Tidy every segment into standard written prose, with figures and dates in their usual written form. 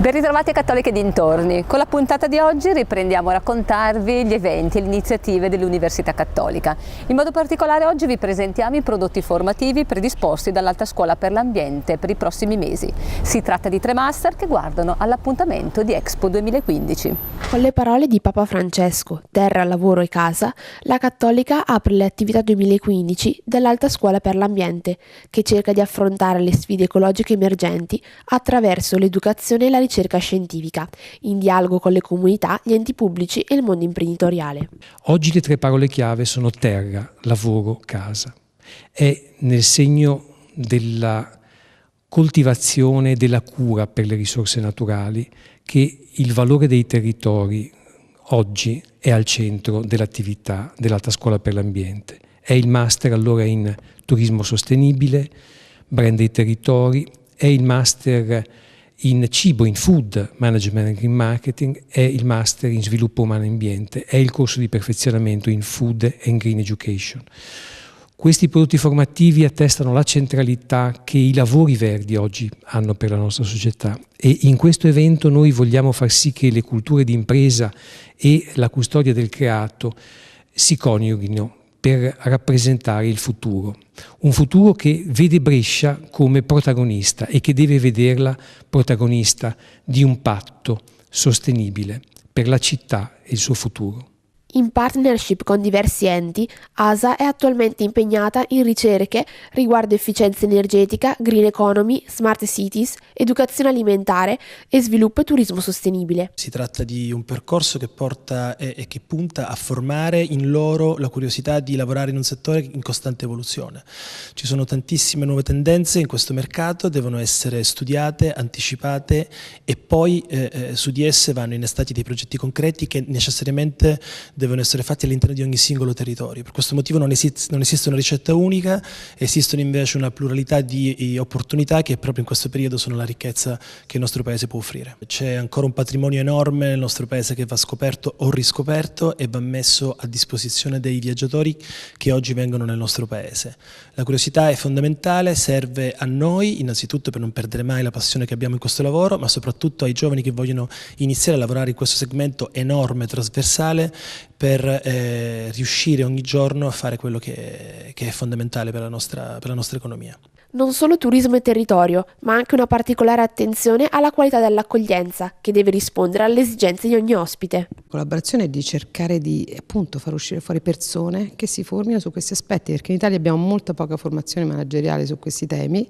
Ben ritrovati a Cattoliche dintorni. Con la puntata di oggi riprendiamo a raccontarvi gli eventi e le iniziative dell'Università Cattolica. In modo particolare oggi vi presentiamo i prodotti formativi predisposti dall'Alta Scuola per l'Ambiente per i prossimi mesi. Si tratta di 3 master che guardano all'appuntamento di Expo 2015. Con le parole di Papa Francesco, terra, lavoro e casa, la Cattolica apre le attività 2015 dell'Alta Scuola per l'Ambiente, che cerca di affrontare le sfide ecologiche emergenti attraverso l'educazione e la ricerca scientifica, in dialogo con le comunità, gli enti pubblici e il mondo imprenditoriale. Oggi le 3 parole chiave sono terra, lavoro, casa. È nel segno della coltivazione e della cura per le risorse naturali che il valore dei territori oggi è al centro dell'attività dell'Alta Scuola per l'Ambiente. È il master allora in turismo sostenibile, brand dei territori, è il master in cibo, in food management and green marketing, è il master in sviluppo umano e ambiente, è il corso di perfezionamento in food and green education. Questi prodotti formativi attestano la centralità che i lavori verdi oggi hanno per la nostra società e in questo evento noi vogliamo far sì che le culture di impresa e la custodia del creato si coniughino per rappresentare il futuro. Un futuro che vede Brescia come protagonista e che deve vederla protagonista di un patto sostenibile per la città e il suo futuro. In partnership con diversi enti, ASA è attualmente impegnata in ricerche riguardo efficienza energetica, green economy, smart cities, educazione alimentare e sviluppo e turismo sostenibile. Si tratta di un percorso che porta e che punta a formare in loro la curiosità di lavorare in un settore in costante evoluzione. Ci sono tantissime nuove tendenze in questo mercato, devono essere studiate, anticipate e poi su di esse vanno innestati dei progetti concreti che necessariamente devono essere fatti all'interno di ogni singolo territorio. Per questo motivo non esiste una ricetta unica, esistono invece una pluralità di opportunità che proprio in questo periodo sono la ricchezza che il nostro Paese può offrire. C'è ancora un patrimonio enorme nel nostro Paese che va scoperto o riscoperto e va messo a disposizione dei viaggiatori che oggi vengono nel nostro Paese. La curiosità è fondamentale, serve a noi innanzitutto per non perdere mai la passione che abbiamo in questo lavoro, ma soprattutto ai giovani che vogliono iniziare a lavorare in questo segmento enorme, trasversale, per riuscire ogni giorno a fare quello che è fondamentale per la nostra economia. Non solo turismo e territorio, ma anche una particolare attenzione alla qualità dell'accoglienza, che deve rispondere alle esigenze di ogni ospite. La collaborazione è di cercare di appunto far uscire fuori persone che si formino su questi aspetti, perché in Italia abbiamo molta poca formazione manageriale su questi temi.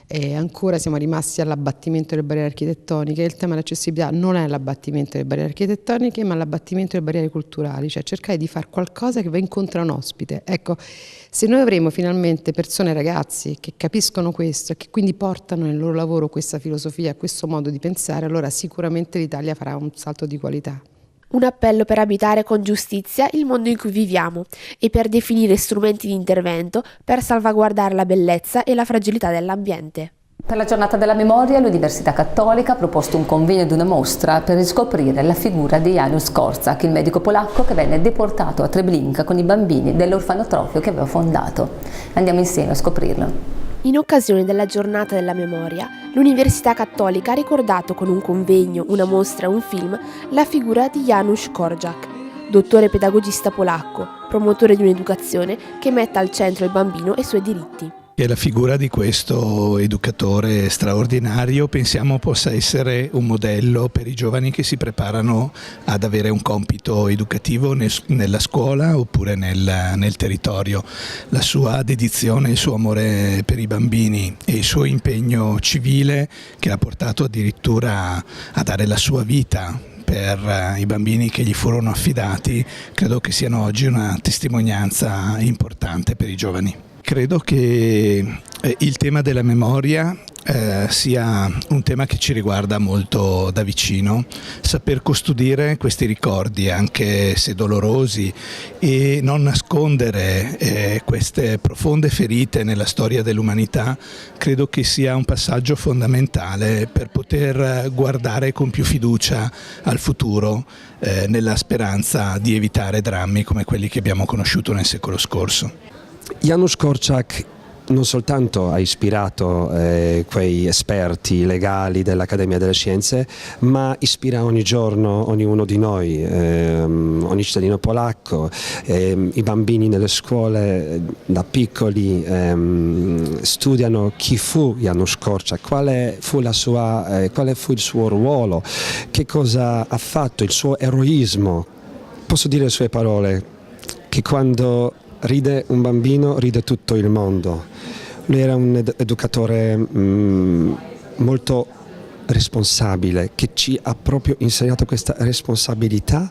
E ancora siamo rimasti all'abbattimento delle barriere architettoniche. Il tema dell'accessibilità non è l'abbattimento delle barriere architettoniche, ma l'abbattimento delle barriere culturali, cioè cercare di fare qualcosa che va incontro a un ospite. Ecco, se noi avremo finalmente persone, ragazzi, che capiscono questo e che quindi portano nel loro lavoro questa filosofia, questo modo di pensare, allora sicuramente l'Italia farà un salto di qualità. Un appello per abitare con giustizia il mondo in cui viviamo e per definire strumenti di intervento per salvaguardare la bellezza e la fragilità dell'ambiente. Per la giornata della memoria l'Università Cattolica ha proposto un convegno ed una mostra per riscoprire la figura di Janusz Korczak, il medico polacco che venne deportato a Treblinka con i bambini dell'orfanotrofio che aveva fondato. Andiamo insieme a scoprirlo. In occasione della giornata della memoria, l'Università Cattolica ha ricordato con un convegno, una mostra e un film la figura di Janusz Korczak, dottore pedagogista polacco, promotore di un'educazione che metta al centro il bambino e i suoi diritti. E la figura di questo educatore straordinario pensiamo possa essere un modello per i giovani che si preparano ad avere un compito educativo nella scuola oppure nel territorio. La sua dedizione, il suo amore per i bambini e il suo impegno civile che l'ha portato addirittura a dare la sua vita per i bambini che gli furono affidati, credo che siano oggi una testimonianza importante per i giovani. Credo che il tema della memoria sia un tema che ci riguarda molto da vicino, saper custodire questi ricordi anche se dolorosi e non nascondere queste profonde ferite nella storia dell'umanità, credo che sia un passaggio fondamentale per poter guardare con più fiducia al futuro nella speranza di evitare drammi come quelli che abbiamo conosciuto nel secolo scorso. Janusz Korczak non soltanto ha ispirato quei esperti legali dell'Accademia delle Scienze, ma ispira ogni giorno ognuno di noi, ogni cittadino polacco, i bambini nelle scuole da piccoli studiano chi fu Janusz Korczak, quale fu il suo ruolo, che cosa ha fatto, il suo eroismo. Posso dire le sue parole, che quando ride un bambino ride tutto il mondo. Lui era un educatore molto responsabile, che ci ha proprio insegnato questa responsabilità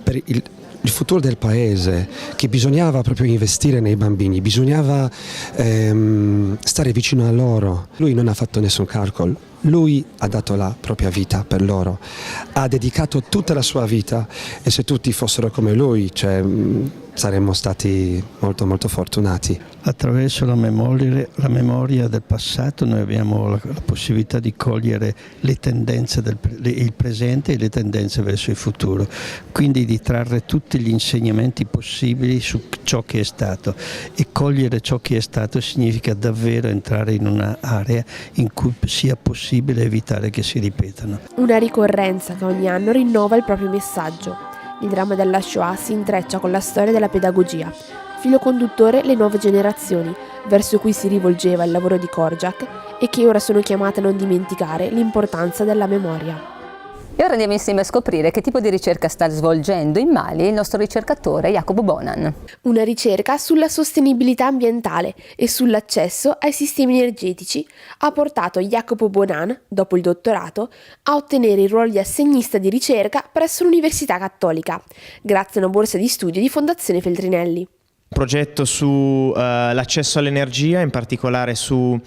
per il futuro del paese, che bisognava proprio investire nei bambini, bisognava stare vicino a loro. Lui non ha fatto nessun calcolo, lui ha dato la propria vita per loro, ha dedicato tutta la sua vita, e se tutti fossero come lui, saremmo stati molto molto fortunati. Attraverso la memoria del passato noi abbiamo la possibilità di cogliere le tendenze il presente e le tendenze verso il futuro, quindi di trarre tutti gli insegnamenti possibili su ciò che è stato, e cogliere ciò che è stato significa davvero entrare in un'area in cui sia possibile evitare che si ripetano. Una ricorrenza che ogni anno rinnova il proprio messaggio. Il dramma della Shoah si intreccia con la storia della pedagogia, filo conduttore le nuove generazioni, verso cui si rivolgeva il lavoro di Korczak e che ora sono chiamate a non dimenticare l'importanza della memoria. E ora andiamo insieme a scoprire che tipo di ricerca sta svolgendo in Mali il nostro ricercatore Jacopo Bonan. Una ricerca sulla sostenibilità ambientale e sull'accesso ai sistemi energetici ha portato Jacopo Bonan, dopo il dottorato, a ottenere il ruolo di assegnista di ricerca presso l'Università Cattolica, grazie a una borsa di studio di Fondazione Feltrinelli. Progetto su l'accesso all'energia, in particolare su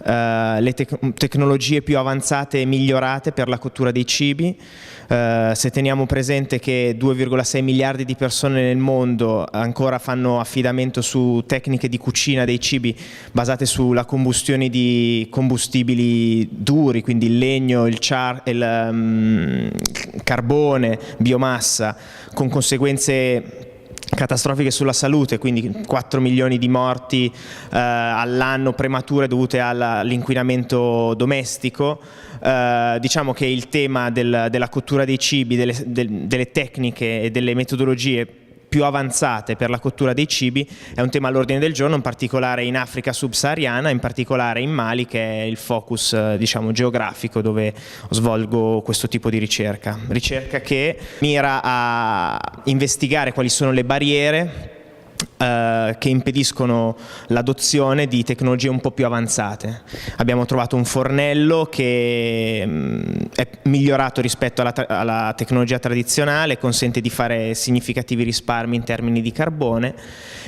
le tecnologie più avanzate e migliorate per la cottura dei cibi. Se teniamo presente che 2,6 miliardi di persone nel mondo ancora fanno affidamento su tecniche di cucina dei cibi basate sulla combustione di combustibili duri, quindi il legno, il carbone, biomassa, con conseguenze catastrofiche sulla salute, quindi 4 milioni di morti all'anno premature dovute all'inquinamento domestico. Diciamo che il tema della cottura dei cibi, delle tecniche e delle metodologie più avanzate per la cottura dei cibi è un tema all'ordine del giorno, in particolare in Africa subsahariana, in particolare in Mali, che è il focus diciamo geografico dove svolgo questo tipo di ricerca che mira a investigare quali sono le barriere che impediscono l'adozione di tecnologie un po' più avanzate. Abbiamo trovato un fornello che è migliorato rispetto alla tecnologia tradizionale, consente di fare significativi risparmi in termini di carbone,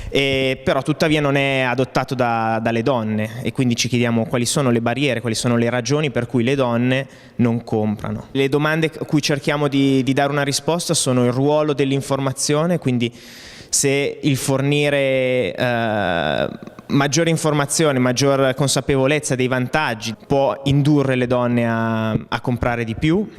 però tuttavia non è adottato dalle donne, e quindi ci chiediamo quali sono le barriere, quali sono le ragioni per cui le donne non comprano. Le domande a cui cerchiamo di dare una risposta sono il ruolo dell'informazione, quindi se il fornire maggiore informazione, maggior consapevolezza dei vantaggi può indurre le donne a comprare di più.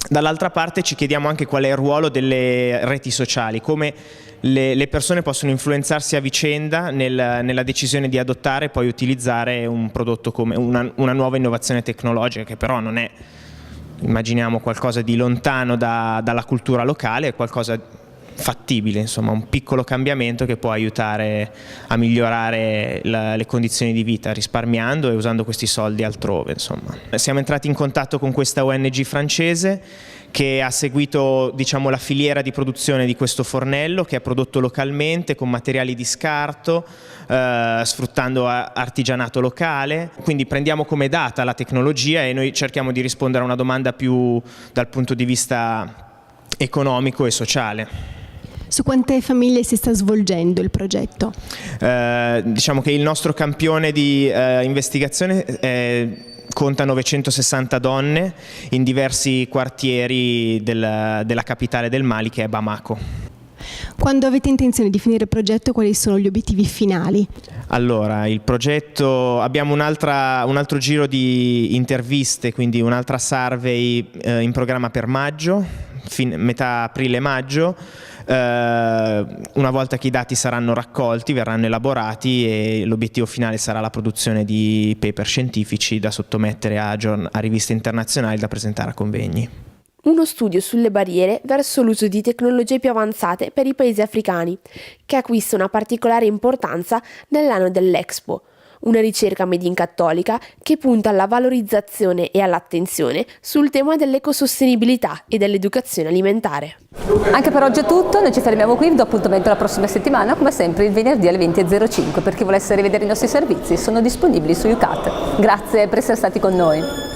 Dall'altra parte ci chiediamo anche qual è il ruolo delle reti sociali, come le persone possono influenzarsi a vicenda nella decisione di adottare e poi utilizzare un prodotto come una nuova innovazione tecnologica, che però non è, immaginiamo, qualcosa di lontano dalla cultura locale, è qualcosa fattibile, insomma un piccolo cambiamento che può aiutare a migliorare le condizioni di vita risparmiando e usando questi soldi altrove, insomma. Siamo entrati in contatto con questa ONG francese che ha seguito, diciamo, la filiera di produzione di questo fornello, che è prodotto localmente con materiali di scarto, sfruttando artigianato locale. Quindi prendiamo come data la tecnologia e noi cerchiamo di rispondere a una domanda più dal punto di vista economico e sociale. Su quante famiglie si sta svolgendo il progetto? Diciamo che il nostro campione di investigazione conta 960 donne in diversi quartieri della capitale del Mali, che è Bamako. Quando avete intenzione di finire il progetto, quali sono gli obiettivi finali? Allora, il progetto, abbiamo un altro giro di interviste, quindi un'altra survey in programma per maggio, metà aprile-maggio. Una volta che i dati saranno raccolti, verranno elaborati e l'obiettivo finale sarà la produzione di paper scientifici da sottomettere a riviste internazionali da presentare a convegni. Uno studio sulle barriere verso l'uso di tecnologie più avanzate per i paesi africani, che acquista una particolare importanza nell'anno dell'Expo. Una ricerca made in Cattolica che punta alla valorizzazione e all'attenzione sul tema dell'ecosostenibilità e dell'educazione alimentare. Anche per oggi è tutto, noi ci fermiamo qui, vi do appuntamento la prossima settimana, come sempre il venerdì alle 20.05. Per chi volesse rivedere i nostri servizi sono disponibili su UCAT. Grazie per essere stati con noi.